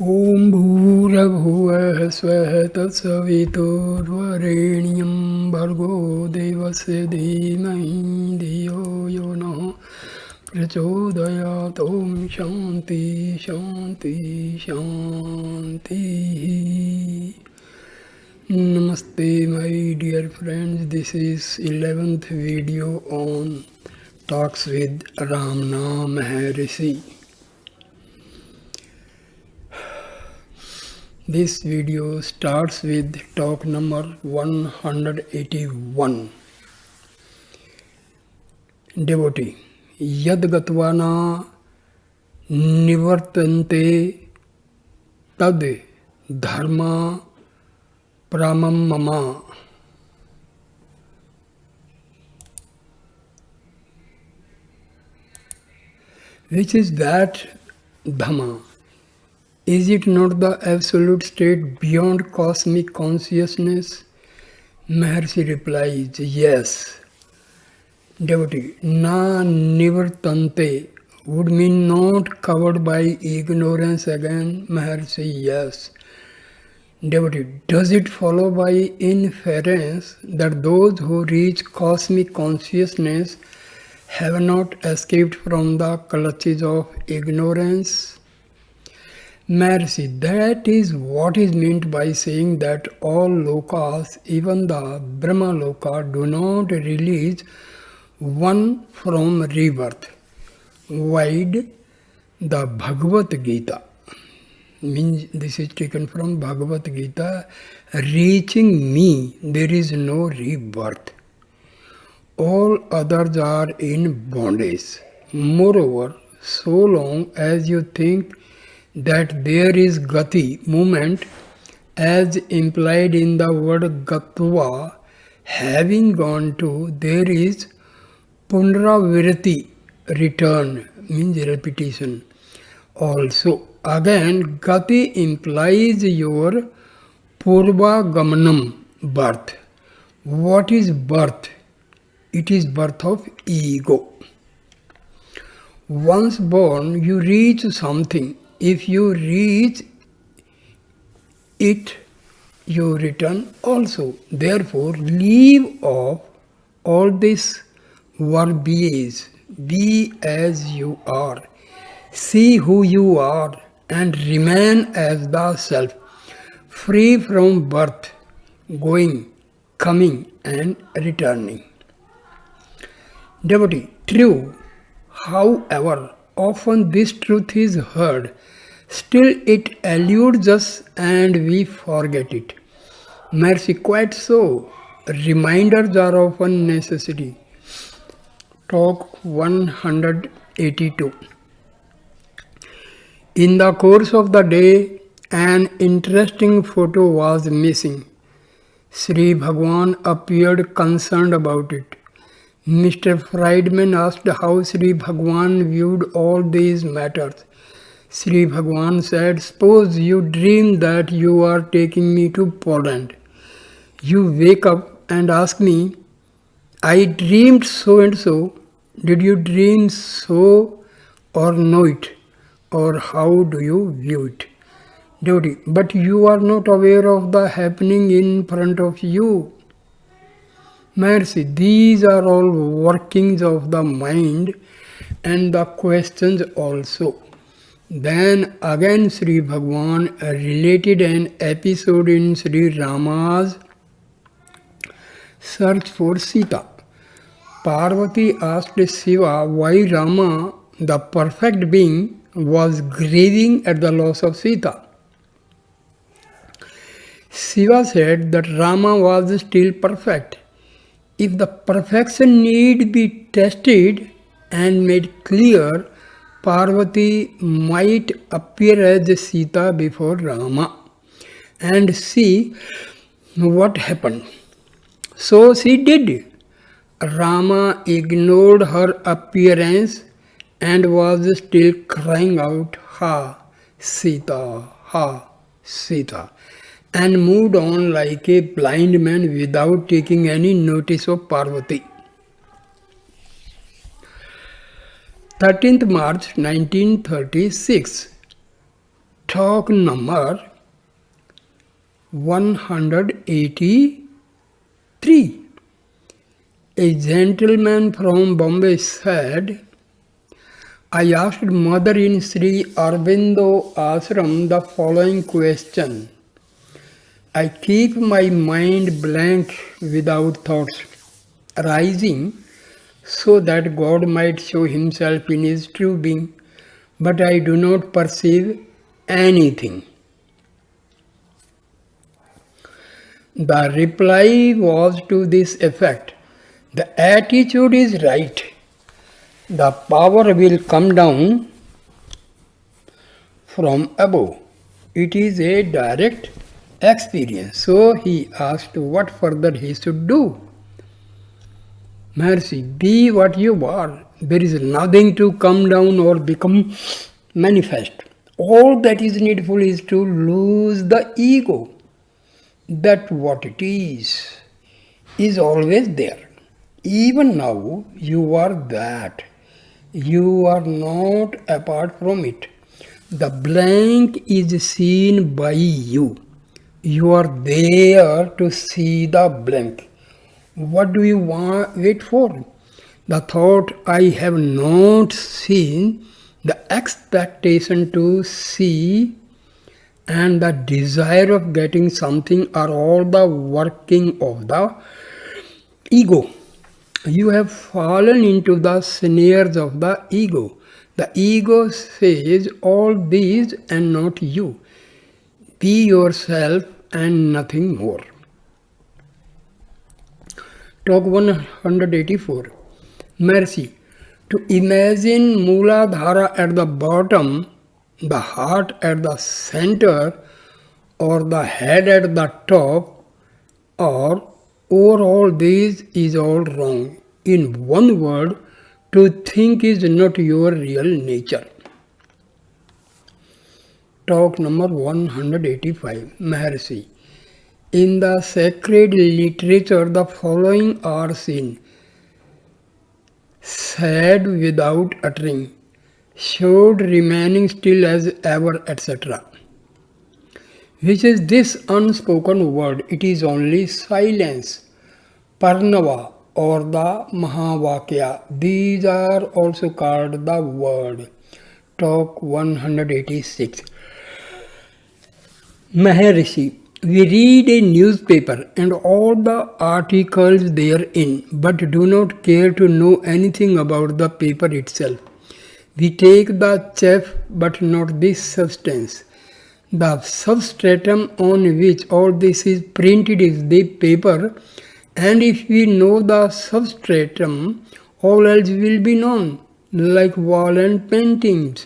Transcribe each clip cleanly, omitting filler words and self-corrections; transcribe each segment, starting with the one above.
ॐ भूर्भुवः स्वः तत्सवितुर्वरेण्यं भर्गो देवस्य धीमहि धियो यो नः प्रचोदयात्। ॐ शान्ति शान्ति शान्तिः. Namaste my dear friends, this is 11th video on Talks with Ramana Maharshi. This video starts with talk number 181. Devotee, yad gatvana nivartante tad dharma pramam mama. Which is that Dhamma? Is it not the absolute state beyond cosmic consciousness? Maharshi replies, yes. Devotee, na nivartante would mean not covered by ignorance again. Maharshi, yes. Devotee, does it follow by inference that those who reach cosmic consciousness have not escaped from the clutches of ignorance? Maharshi, that is what is meant by saying that all lokas, even the Brahma loka, do not release one from rebirth. Wide the Bhagavad Gita, means this is taken from Bhagavad Gita, reaching me there is no rebirth. All others are in bondage. Moreover, so long as you think that there is gati, movement, as implied in the word gatva, having gone to, there is punravirati, return, means repetition. Also, again, gati implies your purva gamanam, birth. What is birth? It is birth of ego. Once born, you reach something. If you reach it, you return also. Therefore, leave off all this verbiage. Be as you are. See who you are and remain as the self, free from birth, going, coming and returning. Devotee, true. However, often this truth is heard, still it eludes us and we forget it. Mercy, quite so. Reminders are often necessary. Talk 182. In the course of the day, an interesting photo was missing. Sri Bhagwan appeared concerned about it. Mr. Friedman asked how Sri Bhagwan viewed all these matters. Sri Bhagwan said, suppose you dream that you are taking me to Poland. You wake up and ask me, I dreamed so and so. Did you dream so or know it? Or how do you view it? Devotee, but you are not aware of the happening in front of you. Mercy, these are all workings of the mind and the questions also. Then again Sri Bhagwan related an episode in Sri Rama's search for Sita. Parvati asked Shiva why Rama, the perfect being, was grieving at the loss of Sita. Shiva said that Rama was still perfect. If the perfection need be tested and made clear, Parvati might appear as Sita before Rama and see what happened. So she did. Rama ignored her appearance and was still crying out, Ha, Sita, and moved on like a blind man without taking any notice of Parvati. 13th March 1936. Talk number 183. A gentleman from Bombay said, I asked Mother in Sri Aurobindo Ashram the following question. I keep my mind blank without thoughts arising so that God might show himself in his true being, but I do not perceive anything. The reply was to this effect. The attitude is right. The power will come down from above. It is a direct experience. So he asked what further he should do. Maharshi, be what you are. There is nothing to come down or become manifest. All that is needful is to lose the ego. That what it is always there. Even now, you are that. You are not apart from it. The blank is seen by you. You are there to see the blank. What do you wait for? The thought, I have not seen, the expectation to see, and the desire of getting something are all the working of the ego. You have fallen into the snares of the ego. The ego says all these and not you. Be yourself and nothing more. Talk 184. Mercy. To imagine Mooladhara at the bottom, the heart at the center, or the head at the top, or over all these is all wrong. In one word, to think is not your real nature. Talk number 185. Maharshi. In the sacred literature, the following are seen. Said without uttering, showed remaining still as ever, etc. Which is this unspoken word? It is only silence. Parnava or the Mahavakya. These are also called the word. Talk 186. Maharshi. We read a newspaper and all the articles therein, but do not care to know anything about the paper itself. We take the chaff but not the substance. The substratum on which all this is printed is the paper, and if we know the substratum, all else will be known, like wall and paintings.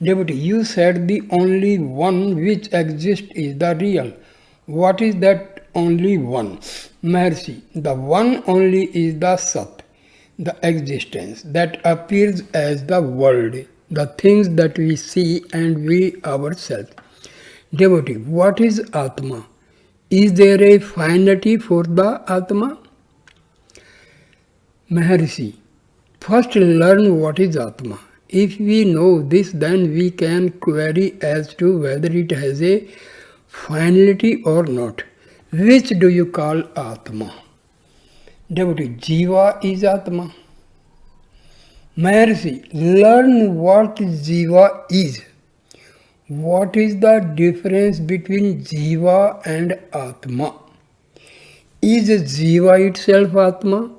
Devotee, you said the only one which exists is the real. What is that only one? Maharshi, the one only is the Sat, the existence that appears as the world, the things that we see and we ourselves. Devotee, what is Atma? Is there a finality for the Atma? Maharshi, first learn what is Atma. If we know this, then we can query as to whether it has a finality or not. Which do you call Atma? Devotee, Jiva is Atma. Maharshi, learn what Jiva is. What is the difference between Jiva and Atma? Is Jiva itself Atma?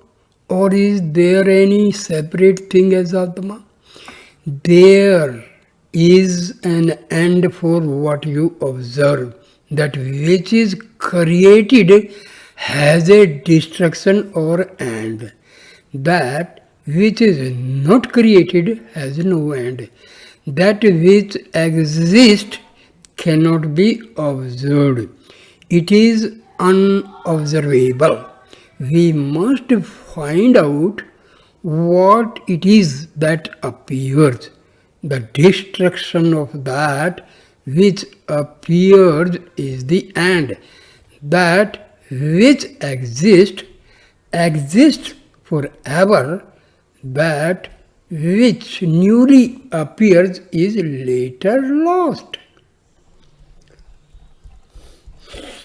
Or is there any separate thing as Atma? There is an end for what you observe. That which is created has a destruction or end. That which is not created has no end. That which exists cannot be observed. It is unobservable. We must find out what it is that appears. The destruction of that which appears is the end. That which exists forever. That which newly appears is later lost.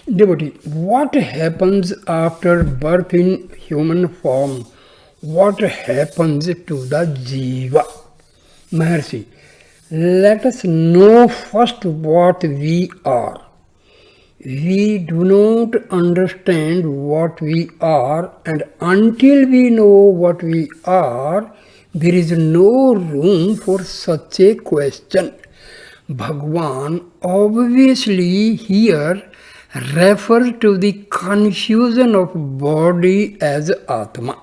Devotee, what happens after birth in human form? What happens to the Jiva? Maharshi, let us know first what we are. We do not understand what we are, and until we know what we are, there is no room for such a question. Bhagwan obviously here refers to the confusion of body as Atma,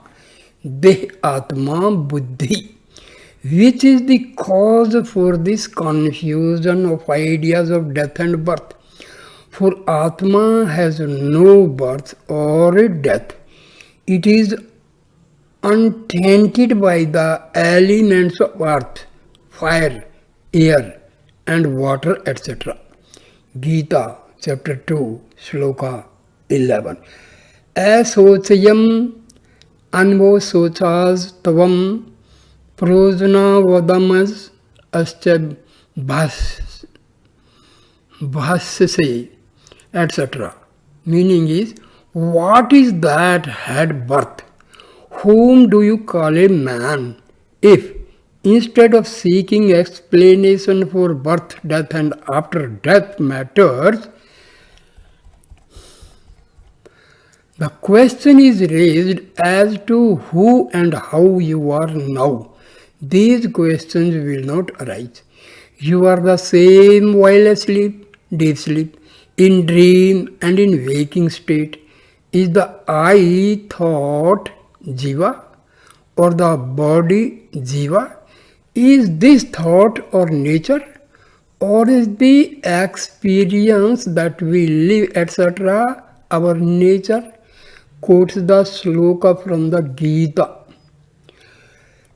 Deh Atma Buddhi, which is the cause for this confusion of ideas of death and birth. For Atma has no birth or death. It is untainted by the elements of earth, fire, air, and water, etc. Gita, chapter 2, Shloka 11. Asochayam anvo sochas tavam prajna vadamas ascha bhasse, etc. Meaning is, what is that had birth? Whom do you call a man? If, instead of seeking explanation for birth, death and after death matters, the question is raised as to who and how you are now, these questions will not arise. You are the same while asleep, deep sleep, in dream and in waking state. Is the I thought Jiva or the body Jiva? Is this thought or nature? Or is the experience that we live, etc., our nature? Quotes the sloka from the Gita.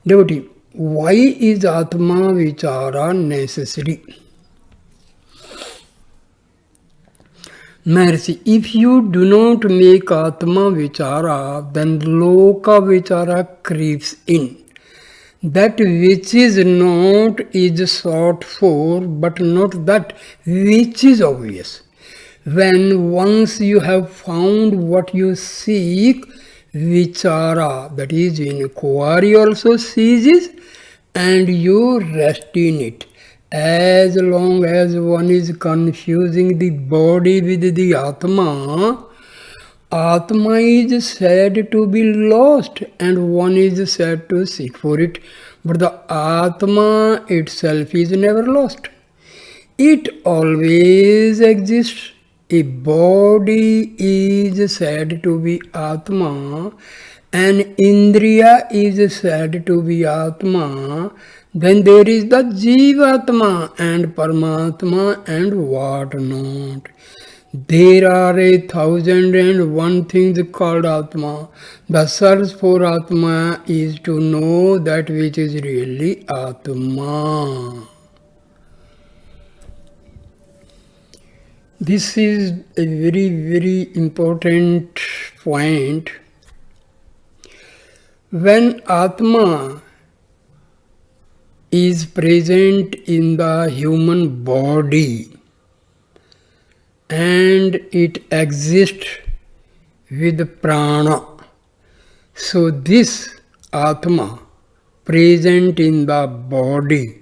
Devotee, why is Atma Vichara necessary? Maharshi, if you do not make Atma Vichara, then Loka Vichara creeps in. That which is not is sought for, but not that which is obvious. When once you have found what you seek, Vichara, that is inquiry, also ceases, and you rest in it. As long as one is confusing the body with the Atma, Atma is said to be lost and one is said to seek for it. But the Atma itself is never lost. It always exists. A body is said to be Atma, and Indriya is said to be Atma. Then there is the Jivatma and Paramatma and what not. There are 1,001 things called Atma. The search for Atma is to know that which is really Atma. This is a very, very important point. When Atma is present in the human body and it exists with prana, so this Atma present in the body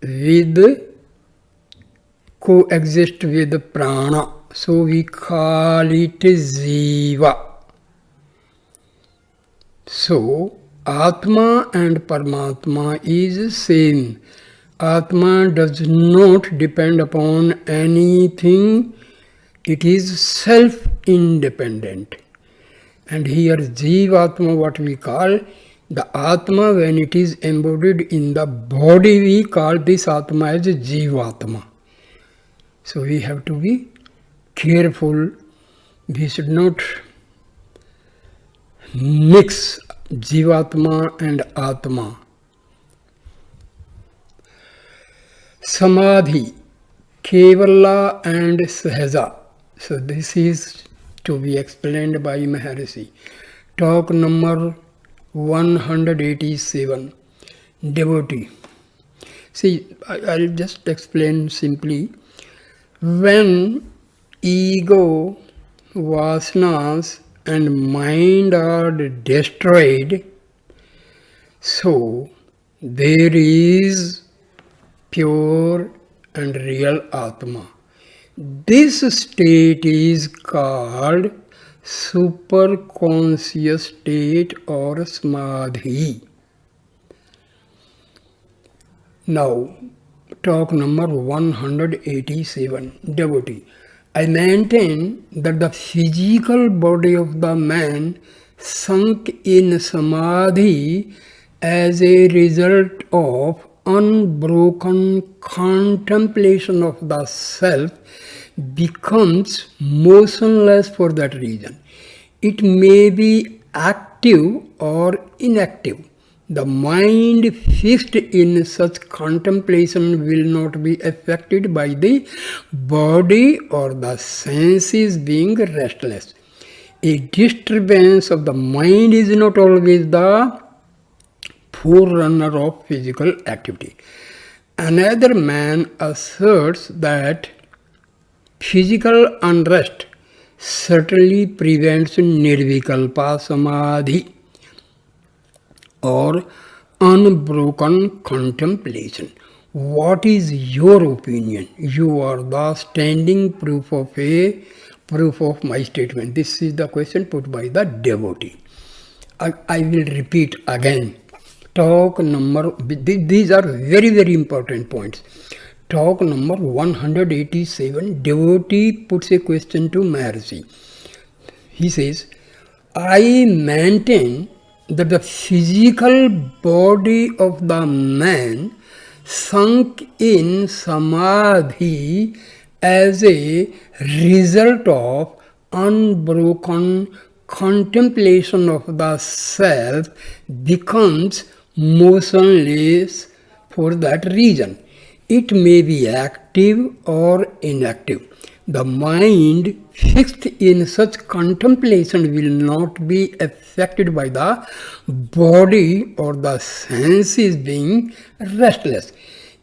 with coexist with prana, so we call it Jiva. So Atma and Paramatma is same. Atma does not depend upon anything, it is self-independent. And here Jivatma, what we call the Atma, when it is embodied in the body, we call this Atma as Jivatma. So we have to be careful. We should not mix Jivatma and Atma. Samadhi, Kevala and Sahaja. So this is to be explained by Maharshi. Talk number 187. Devotee. See, I'll just explain simply. When ego, vasanas and mind are destroyed, so there is pure and real Atma. This state is called superconscious state or samadhi. Now, talk number 187. Devotee. I maintain that the physical body of the man sunk in samadhi as a result of unbroken contemplation of the self becomes motionless for that reason. It may be active or inactive. The mind fixed in such contemplation will not be affected by the body or the senses being restless. A disturbance of the mind is not always the forerunner of physical activity. Another man asserts that physical unrest certainly prevents nirvikalpa samadhi or unbroken contemplation. What is your opinion? You are the standing proof of my statement. This is the question put by the devotee. I will repeat again. Talk number, these are very, very important points. Talk number 187, devotee puts a question to Maharshi. He says, I maintain that the physical body of the man sunk in samadhi as a result of unbroken contemplation of the self becomes motionless for that reason. It may be active or inactive. The mind fixed in such contemplation will not be affected by the body or the senses being restless.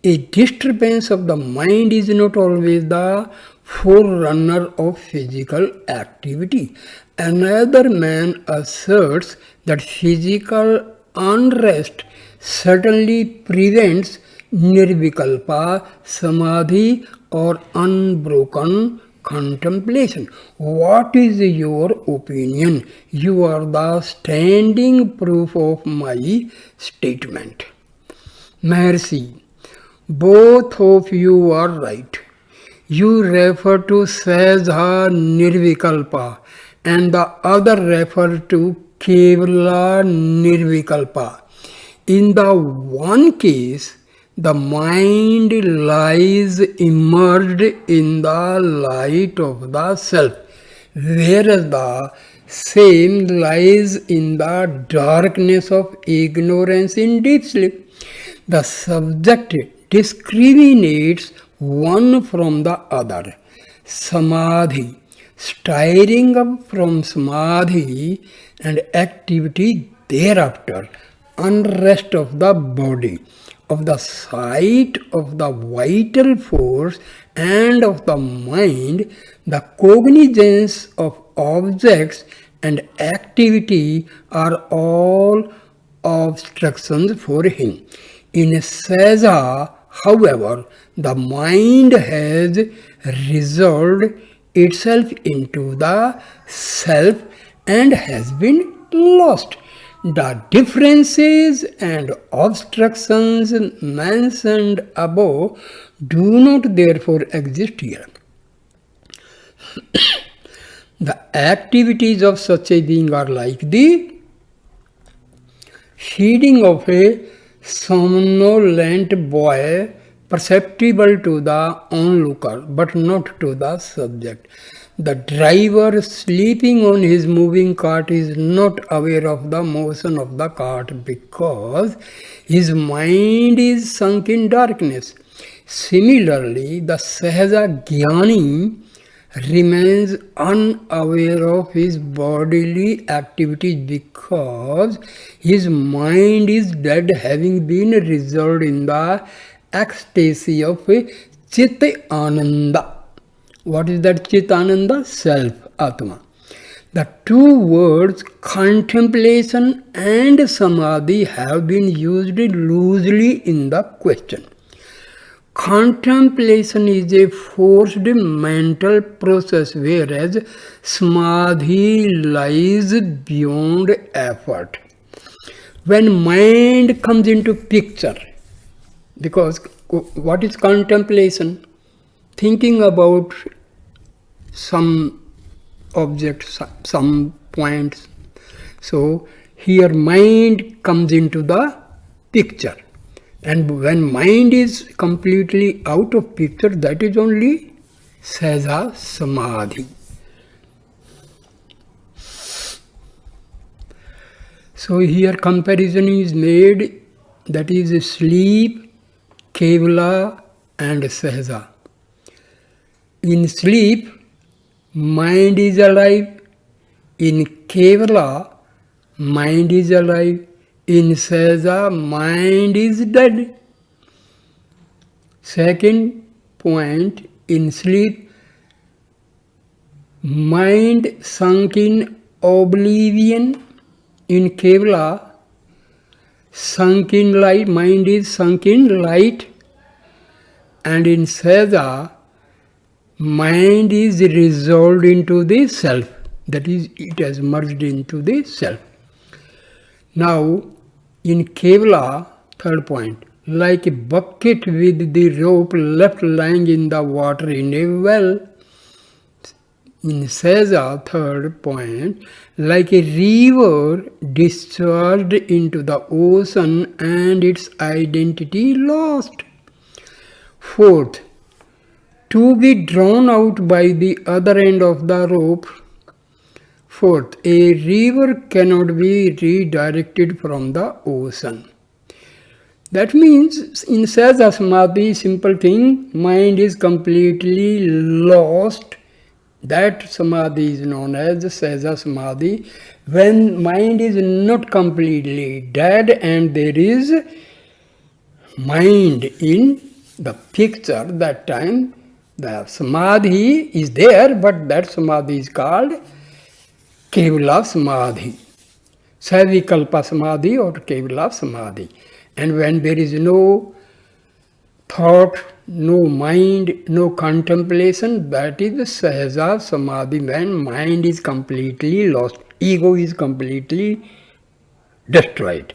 A disturbance of the mind is not always the forerunner of physical activity. Another man asserts that physical unrest certainly prevents nirvikalpa samadhi or unbroken contemplation. What is your opinion? You are the standing proof of my statement. Maharshi, both of you are right. You refer to Sahaja Nirvikalpa and the other refer to Kevala Nirvikalpa. In the one case, the mind lies immersed in the light of the self, whereas the same lies in the darkness of ignorance in deep sleep. The subject discriminates one from the other. Samadhi, stirring up from samadhi and activity thereafter, unrest of the body, of the sight of the vital force and of the mind, the cognizance of objects and activity are all obstructions for him. In Sahaja, however, the mind has resolved itself into the self and has been lost. The differences and obstructions mentioned above do not therefore exist here. The activities of such a being are like the feeding of a somnolent boy, perceptible to the onlooker but not to the subject. The driver sleeping on his moving cart is not aware of the motion of the cart because his mind is sunk in darkness. Similarly, the Sahaja Jnani remains unaware of his bodily activities because his mind is dead, having been resolved in the ecstasy of Chit Ananda. What is that Chit Ananda? Self, Atma. The two words contemplation and samadhi have been used loosely in the question. Contemplation is a forced mental process, whereas samadhi lies beyond effort. When mind comes into picture, because what is contemplation? Thinking about some object, some points. So here mind comes into the picture. And when mind is completely out of picture, that is only Sahja Samadhi. So here comparison is made, that is sleep, Kevala and Sahja. In sleep, mind is alive. In Kevala, mind is alive. In Sahja, mind is dead. Second point, in sleep, mind sunk in oblivion. In Kevala, sunk in light, mind is sunk in light. And in Sahja, mind is resolved into the self. That is, it has merged into the self. Now, in Kevala, third point, like a bucket with the rope left lying in the water in a well. In Sahja, third point, like a river discharged into the ocean and its identity lost. Fourth, to be drawn out by the other end of the rope. Fourth, a river cannot be redirected from the ocean. That means in Sahja Samadhi, simple thing, mind is completely lost. That Samadhi is known as Sahja Samadhi. When mind is not completely dead and there is mind in the picture, that time the Samadhi is there, but that Samadhi is called Kevala Samadhi, Savikalpa Samadhi or Kevala Samadhi. And when there is no thought, no mind, no contemplation, that is the Sahja Samadhi, when mind is completely lost, ego is completely destroyed.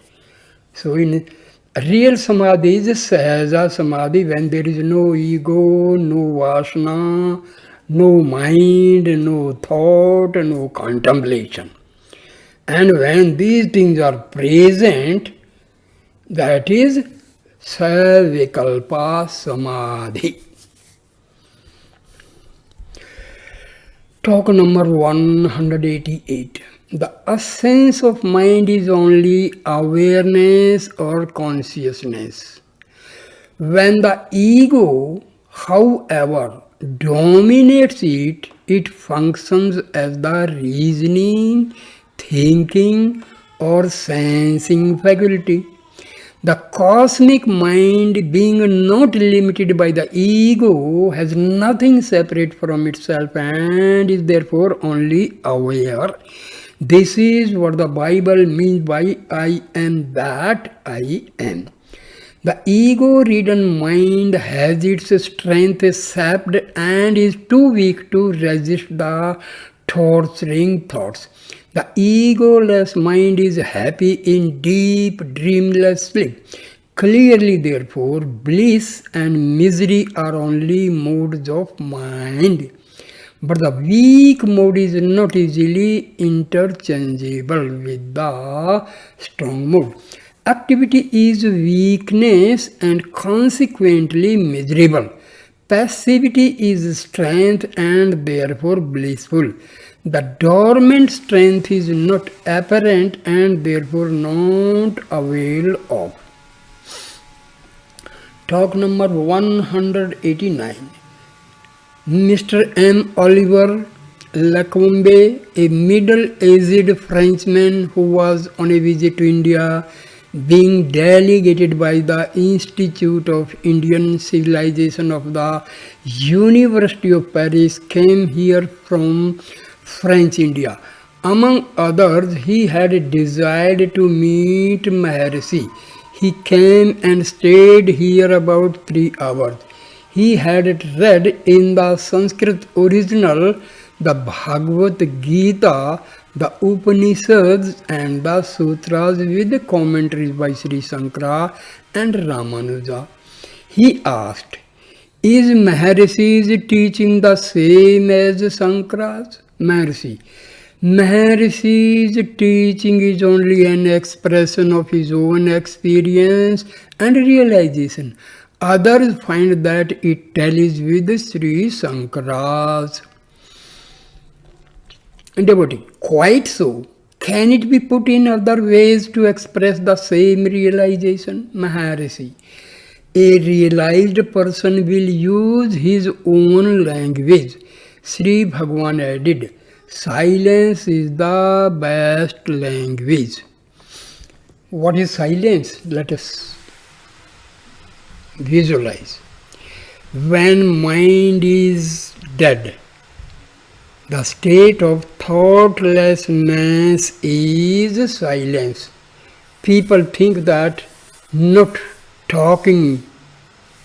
So in real Samadhi is Sahja Samadhi, when there is no ego, no vasana, no mind, no thought, no contemplation. And when these things are present, that is Savikalpa Samadhi. Talk number 188. The essence of mind is only awareness or consciousness. When the ego, however, dominates it, it functions as the reasoning, thinking, or sensing faculty. The cosmic mind, being not limited by the ego, has nothing separate from itself and is therefore only aware. This is what the Bible means by I am that I am. The ego-ridden mind has its strength sapped and is too weak to resist the torturing thoughts. The egoless mind is happy in deep, dreamless sleep. Clearly, therefore, bliss and misery are only modes of mind. But the weak mode is not easily interchangeable with the strong mode. Activity is weakness and consequently miserable. Passivity is strength and therefore blissful. The dormant strength is not apparent and therefore not availed of. Talk number 189. Mr. M. Oliver Lacombe, a middle-aged Frenchman who was on a visit to India, being delegated by the Institute of Indian Civilization of the University of Paris, came here from French India. Among others, he had desired to meet Maharshi. He came and stayed here about 3 hours. He had read in the Sanskrit original the Bhagavad Gita, the Upanishads and the Sutras with commentaries by Sri Shankara and Ramanuja. He asked, is Maharshi's teaching the same as Shankara's? Maharshi's teaching is only an expression of his own experience and realization. Others find that it tallies with Sri Shankara's. Devotee, quite so. Can it be put in other ways to express the same realization? Maharshi. A realized person will use his own language. Sri Bhagwan added, silence is the best language. What is silence? Let us visualize. When mind is dead, the state of thoughtlessness is silence. People think that not talking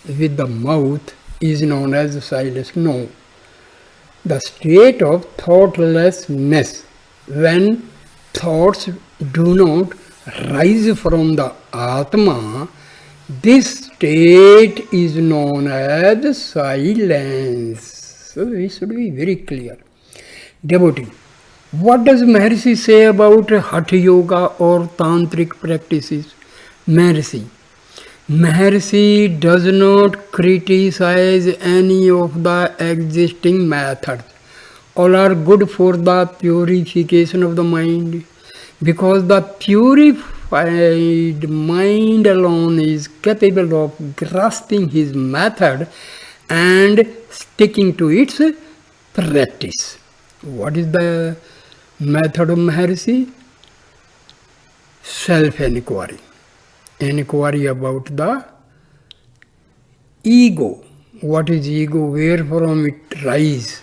with the mouth is known as silence. No. The state of thoughtlessness, when thoughts do not rise from the Atma, this state is known as silence. So we should be very clear. Devotee, what does Maharshi say about Hatha Yoga or Tantric practices? Maharshi does not criticize any of the existing methods. All are good for the purification of the mind, because the purified mind alone is capable of grasping his method and sticking to its practice. What is the method of Maharshi? Self-inquiry. Inquiry about the ego. What is ego? Where from it rises?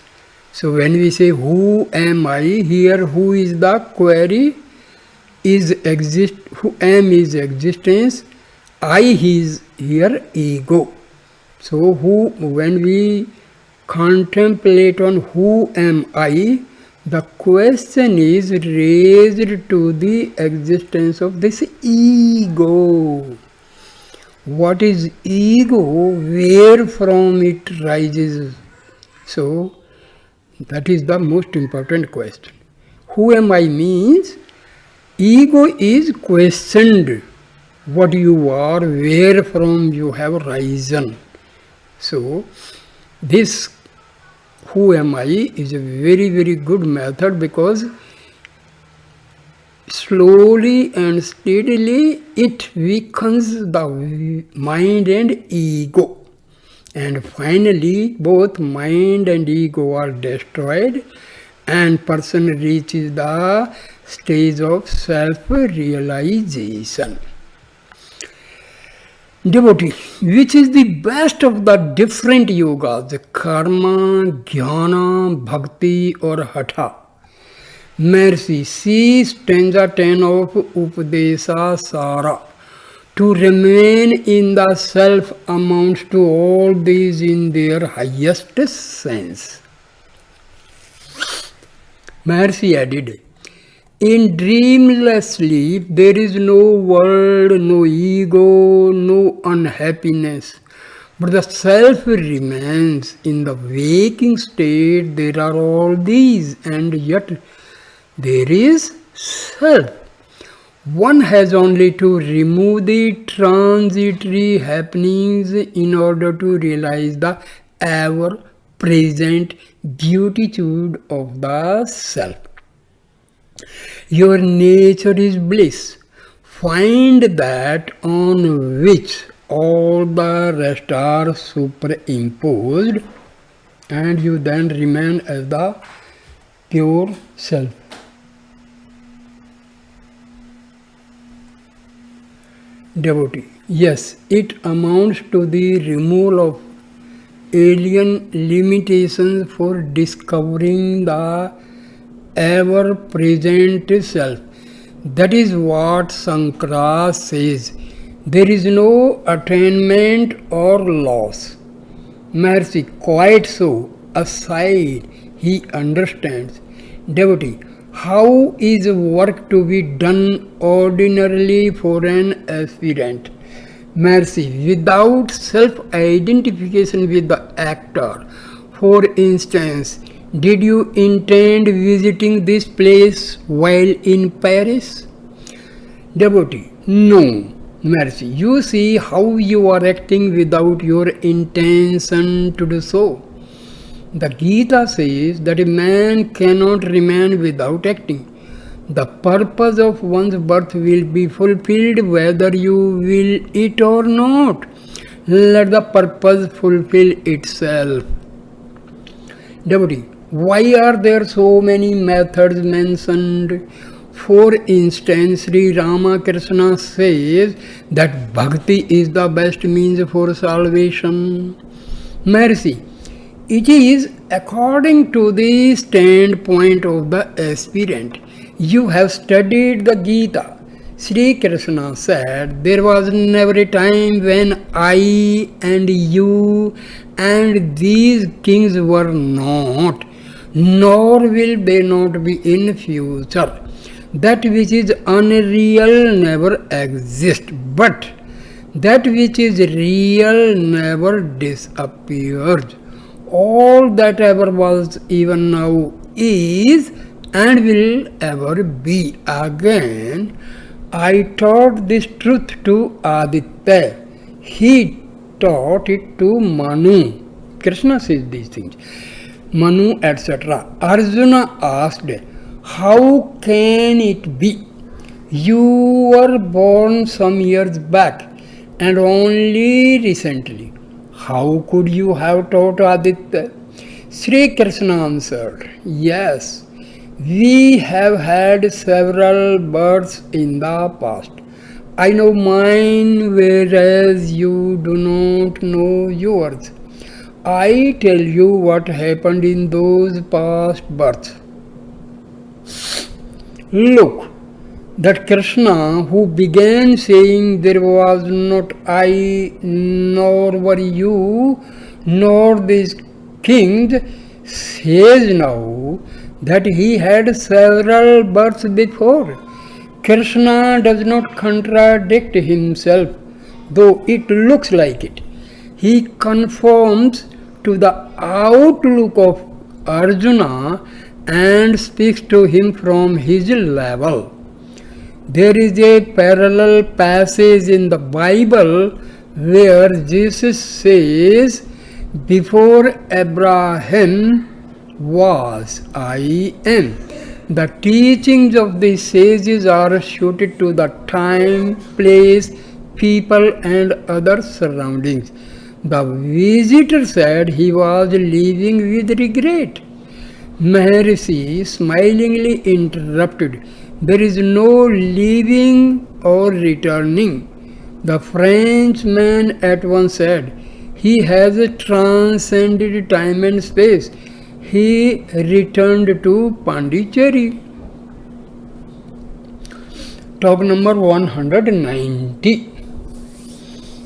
So when we say who am I, here who is the query? Who am is existence, I is here ego. So when we contemplate on who am I, the question is raised to the existence of this ego. What is ego? Where from it rises? So that is the most important question. Who am I means ego is questioned. What you are, where from you have risen. So this who am I is a very, very good method, because slowly and steadily it weakens the mind and ego. And finally both mind and ego are destroyed and person reaches the stage of self-realization. Devotee, which is the best of the different yogas, karma, jnana, bhakti or hatha? Maharshi, see stanza 10 of Upadesa Sara. To remain in the self amounts to all these in their highest sense. Maharshi added, in dreamless sleep, there is no world, no ego, no unhappiness. But the self remains. In the waking state, there are all these, and yet there is self. One has only to remove the transitory happenings in order to realize the ever-present beatitude of the self. Your nature is bliss. Find that on which all the rest are superimposed, and you then remain as the pure self. Devotee. Yes, it amounts to the removal of alien limitations for discovering the ever present self. That is what Sankara says. There is no attainment or loss. Mercy, quite so. Aside, he understands. Devotee, how is work to be done ordinarily for an aspirant? Mercy, without self-identification with the actor. For instance, did you intend visiting this place while in Paris? Devotee, no. Mercy, you see how you are acting without your intention to do so. The Gita says that a man cannot remain without acting. The purpose of one's birth will be fulfilled whether you will it or not. Let the purpose fulfill itself. Devotee, why are there so many methods mentioned? For instance, Sri Ramakrishna says that bhakti is the best means for salvation. Mercy, it is according to the standpoint of the aspirant. You have studied the Gita. Sri Krishna said, there was never a time when I and you and these kings were not, nor will they not be in future. That which is unreal never exists, but that which is real never disappears. All that ever was, even now is, and will ever be. Again, I taught this truth to Aditya. He taught it to Manu. Krishna says these things. Manu, etc. Arjuna asked, how can it be? You were born some years back and only recently. How could you have taught Aditya? Sri Krishna answered, yes, we have had several births in the past. I know mine, whereas you do not know yours. I tell you what happened in those past births. Look, that Krishna who began saying there was not I, nor were you, nor these kings, says now that he had several births before. Krishna does not contradict himself, though it looks like it. He conforms to the outlook of Arjuna and speaks to him from his level. There is a parallel passage in the Bible where Jesus says, before Abraham was, I am. The teachings of the sages are suited to the time, place, people and other surroundings. The visitor said he was leaving with regret. Maharshi smilingly interrupted, there is no leaving or returning. The Frenchman at once said, he has transcended time and space. He returned to Pondicherry. Talk number 190.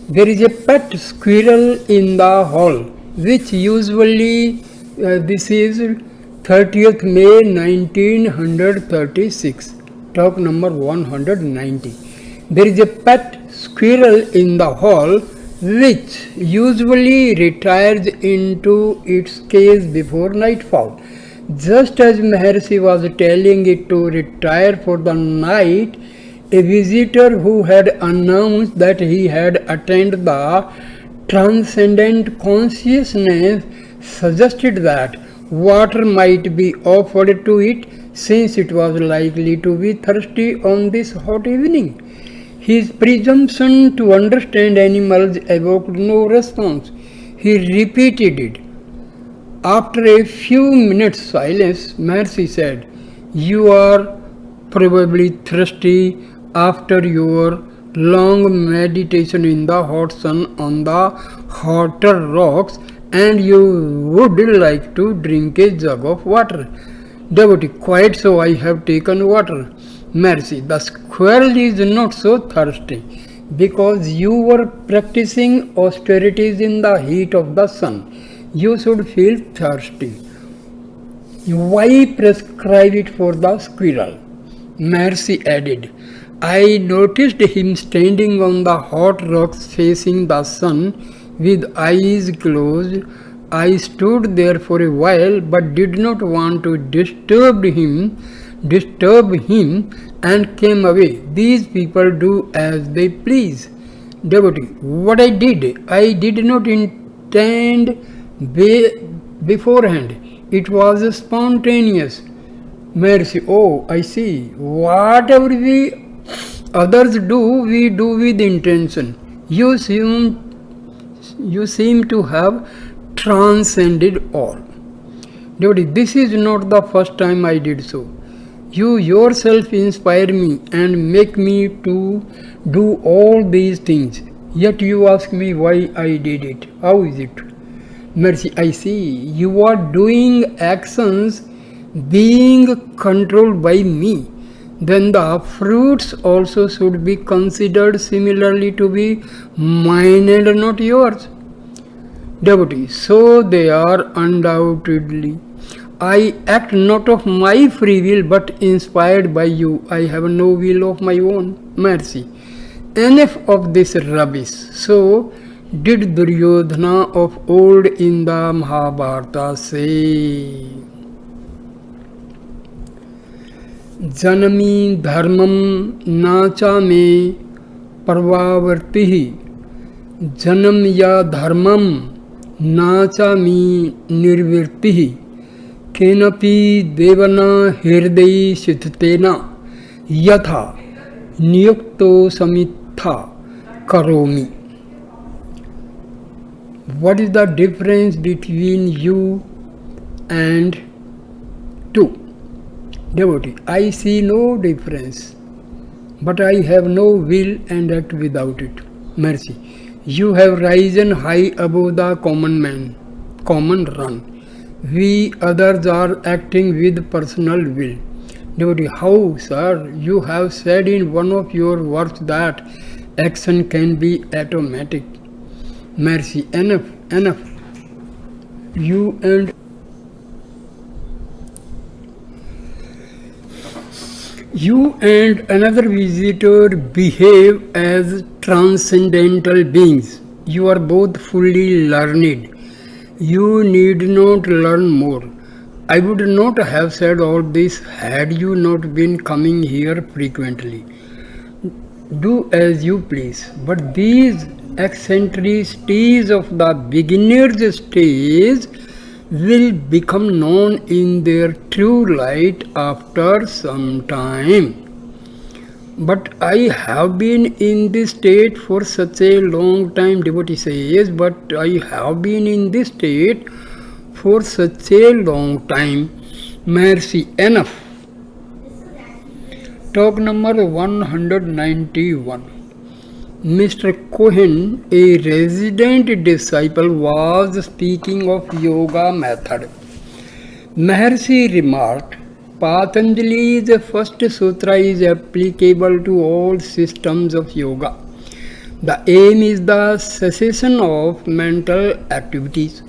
There is a pet squirrel in the hall, which usually, this is 30th May 1936. Talk number 190. There is a pet squirrel in the hall which usually retires into its cage before nightfall. Just as Maharshi was telling it to retire for the night, a visitor who had announced that he had attained the transcendent consciousness suggested that water might be offered to it since it was likely to be thirsty on this hot evening. His presumption to understand animals evoked no response. He repeated it. After a few minutes' silence, Maharshi said, "You are probably thirsty after your long meditation in the hot sun on the hotter rocks, and you would like to drink a jug of water." Devotee, quite so, I have taken water. Mercy, the squirrel is not so thirsty because you were practicing austerities in the heat of the sun. You should feel thirsty. Why prescribe it for the squirrel? Mercy added, I noticed him standing on the hot rocks facing the sun with eyes closed. I stood there for a while but did not want to disturb him and came away. These people do as they please. Devotee, what I did not intend beforehand. It was spontaneous. Mercy, oh, I see. Whatever we others do, we do with intention. You seem to have transcended all. Devotee, this is not the first time I did so. You yourself inspire me and make me to do all these things. Yet you ask me why I did it. How is it? Mercy, I see. You are doing actions being controlled by me. Then the fruits also should be considered similarly to be mine and not yours. Devotee, so they are undoubtedly. I act not of my free will but inspired by you. I have no will of my own. Mercy. Enough of this rubbish. So did Duryodhana of old in the Mahabharata say. Janami dharmam nacha me parvavartihi. Janam ya dharmam nacha mi nirvirtihi. केनपि देवना हृदय सिद्धतेना यथा नियुक्तो समित्था करोमि. What is the difference between you and two? Devotee, I see no difference, but I have no will and act without it. Mercy, you have risen high above the common run. We others are acting with personal will. Devotee, how, sir? You have said in one of your works that action can be automatic. Mercy, enough. You and another visitor behave as transcendental beings. You are both fully learned. You need not learn more. I would not have said all this had you not been coming here frequently. Do as you please, but these eccentricities of the beginner's stage will become known in their true light after some time. But I have been in this state for such a long time, devotee says, but I have been in this state for such a long time. Mercy, enough. Talk number 191. Mr. Cohen, a resident disciple, was speaking of yoga method. Maharshi remarked, Patanjali's first sutra is applicable to all systems of yoga. The aim is the cessation of mental activities.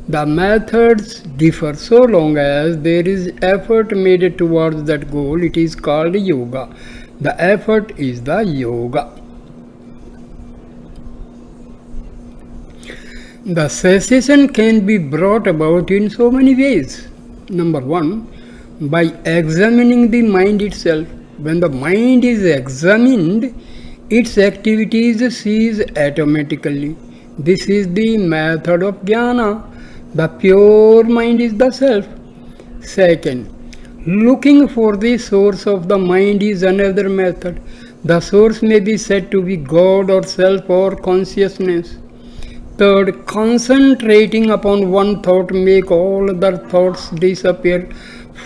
The methods differ so long as there is effort made towards that goal. It is called yoga. The effort is the yoga. The cessation can be brought about in so many ways. Number one, by examining the mind itself. When the mind is examined, its activities cease automatically. This is the method of jnana. The pure mind is the self. Second, looking for the source of the mind is another method. The source may be said to be God or self or consciousness. Third, concentrating upon one thought make all other thoughts disappear.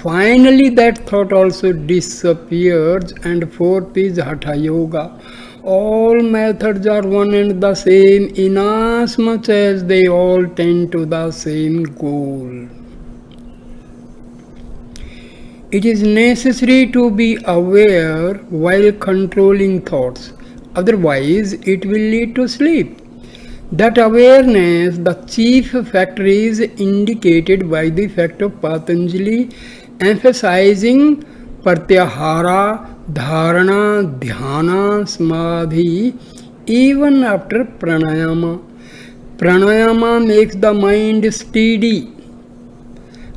Finally, that thought also disappears. And fourth is Hatha Yoga. All methods are one and the same inasmuch as they all tend to the same goal. It is necessary to be aware while controlling thoughts, otherwise, it will lead to sleep. That awareness, the chief factor, is indicated by the fact of Patanjali emphasizing pratyahara, dharana, dhyana, samadhi even after pranayama. Pranayama makes the mind steady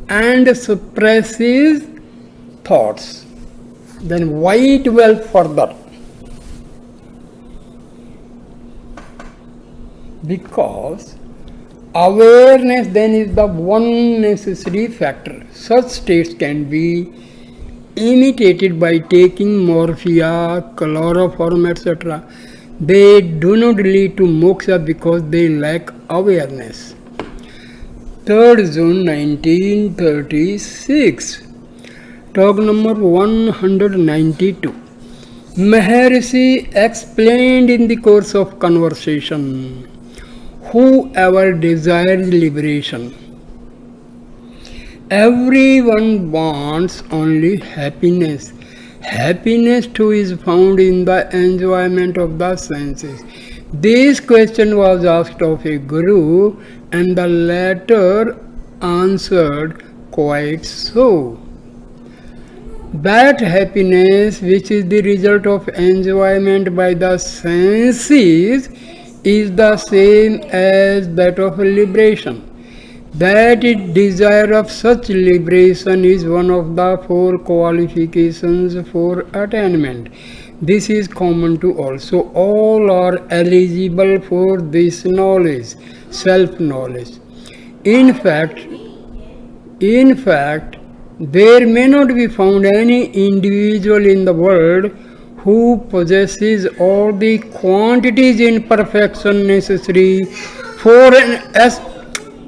and suppresses thoughts. Then why 12 further? Because awareness then is the one necessary factor. Such states can be imitated by taking morphia, chloroform, etc. They do not lead to moksha because they lack awareness. 3rd June 1936. Talk number 192. Maharshi explained in the course of conversation, whoever desires liberation, everyone wants only happiness. Happiness too is found in the enjoyment of the senses. This question was asked of a guru, and the latter answered, quite so. That happiness which is the result of enjoyment by the senses is the same as that of liberation. That desire of such liberation is one of the 4 qualifications for attainment. This is common to all. So all are eligible for this knowledge, self-knowledge. In fact, there may not be found any individual in the world who possesses all the quantities in perfection necessary for an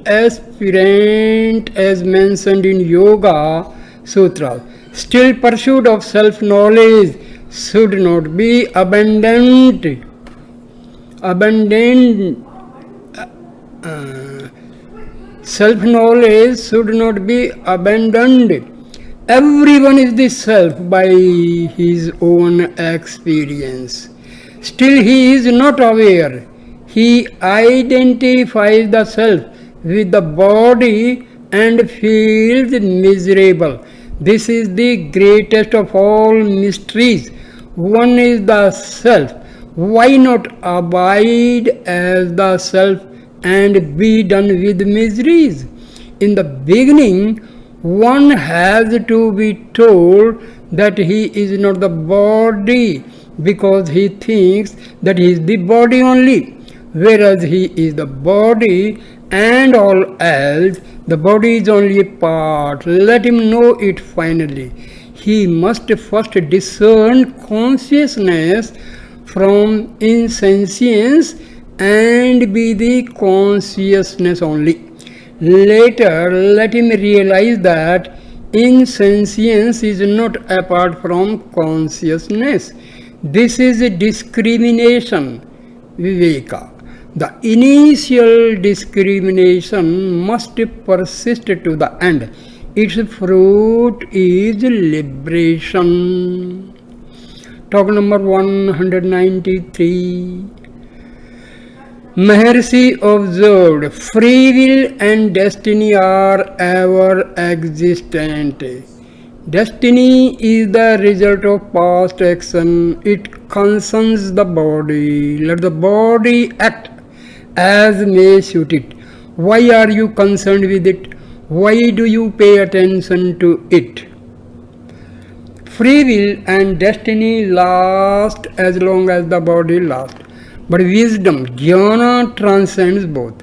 aspirant as mentioned in Yoga Sutra. Still, pursuit of self-knowledge should not be abandoned. Self-knowledge should not be abandoned. Everyone is the self by his own experience. Still he is not aware. He identifies the self with the body and feels miserable. This is the greatest of all mysteries. One is the self. Why not abide as the self and be done with miseries? In the beginning, one has to be told that he is not the body because he thinks that he is the body only, whereas he is the body and all else. The body is only a part. Let him know it finally. He must first discern consciousness from insentience and be the consciousness only. Later, let him realize that insentience is not apart from consciousness. This is a discrimination, viveka. The initial discrimination must persist to the end. Its fruit is liberation. Talk number 193. Maharshi observed, free will and destiny are ever existent. Destiny is the result of past action. It concerns the body. Let the body act as may suit it. Why are you concerned with it? Why do you pay attention to it? Free will and destiny last as long as the body lasts. But wisdom, jnana, transcends both.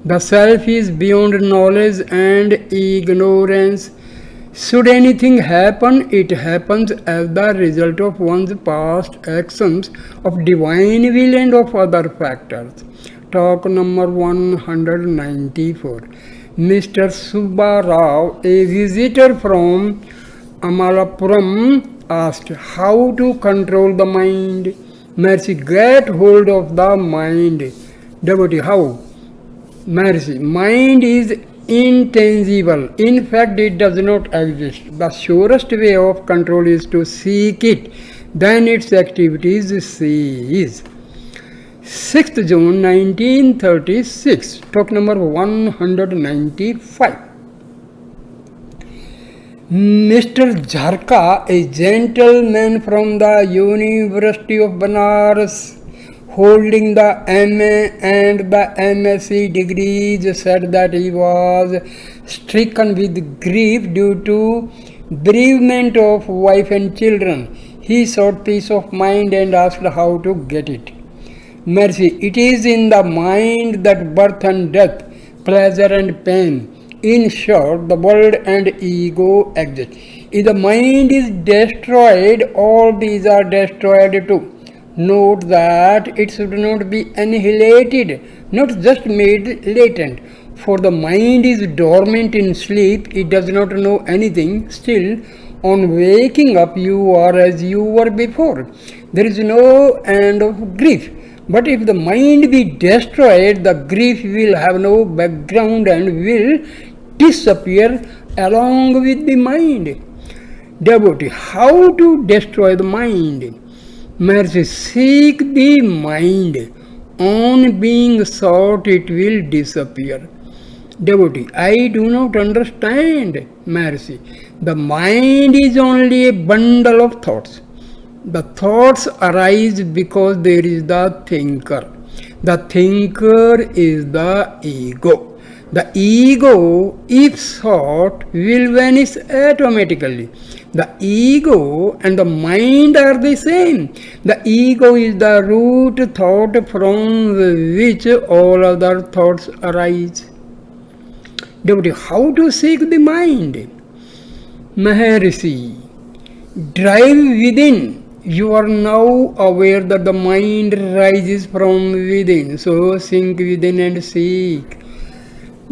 The self is beyond knowledge and ignorance. Should anything happen, it happens as the result of one's past actions, of divine will and of other factors. Talk number 194. Mr. Subbarao, a visitor from Amalapuram, asked how to control the mind. Mercy, get hold of the mind. Devotee, how? Mercy, mind is intangible. In fact, it does not exist. The surest way of control is to seek it. Then its activities cease. 6th June 1936. Talk number 195. Mr. Jharka, a gentleman from the University of Banaras, holding the MA and the MSc degrees, said that he was stricken with grief due to bereavement of wife and children. He sought peace of mind and asked how to get it. Mercy, it is in the mind that birth and death, pleasure and pain, in short, the world and ego exist. If the mind is destroyed, all these are destroyed too. Note that it should not be annihilated, not just made latent. For the mind is dormant in sleep, it does not know anything. Still, on waking up, you are as you were before. There is no end of grief. But if the mind be destroyed, the grief will have no background and will disappear along with the mind. Devotee, how to destroy the mind? Mercy, seek the mind. On being sought, it will disappear. Devotee, I do not understand. Mercy, the mind is only a bundle of thoughts. The thoughts arise because there is the thinker. The thinker is the ego. The ego, if sought, will vanish automatically. The ego and the mind are the same. The ego is the root thought from which all other thoughts arise. Devotee, how to seek the mind? Maharshi, drive within. You are now aware that the mind rises from within, so sink within and seek.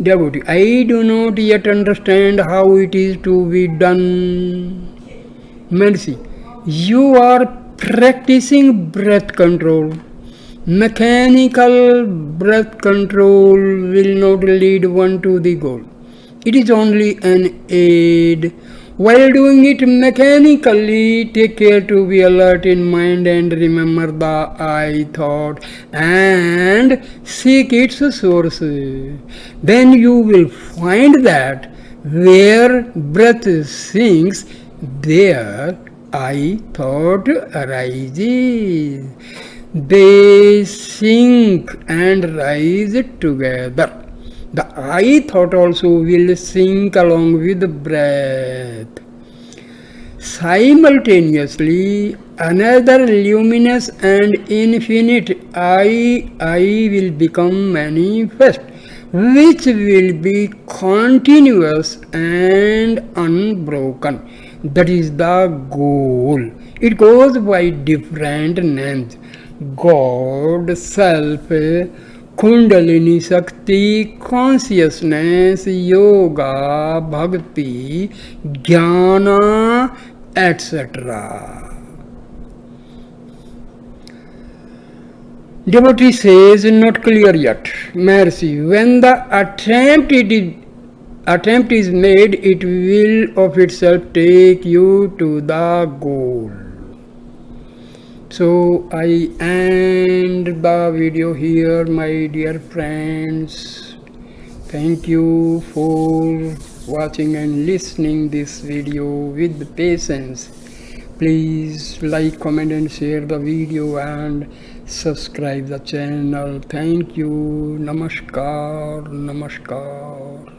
Devotee, I do not yet understand how it is to be done. Mercy, you are practicing breath control. Mechanical breath control will not lead one to the goal. It is only an aid. While doing it mechanically, take care to be alert in mind and remember the I thought and seek its source. Then you will find that where breath sinks, there I thought arises. They sink and rise together. The I thought also will sink along with the breath. Simultaneously, another luminous and infinite I will become manifest, which will be continuous and unbroken. That is the goal. It goes by different names: God, Self, Kundalini Shakti, consciousness, yoga, bhakti, jnana, etc. Devotee says, not clear yet. Mercy, when the attempt is made, it will of itself take you to the goal. So I end the video here, my dear friends. Thank you for watching and listening this video with patience. Please like, comment and share the video and subscribe the channel. Thank you. Namaskar. Namaskar.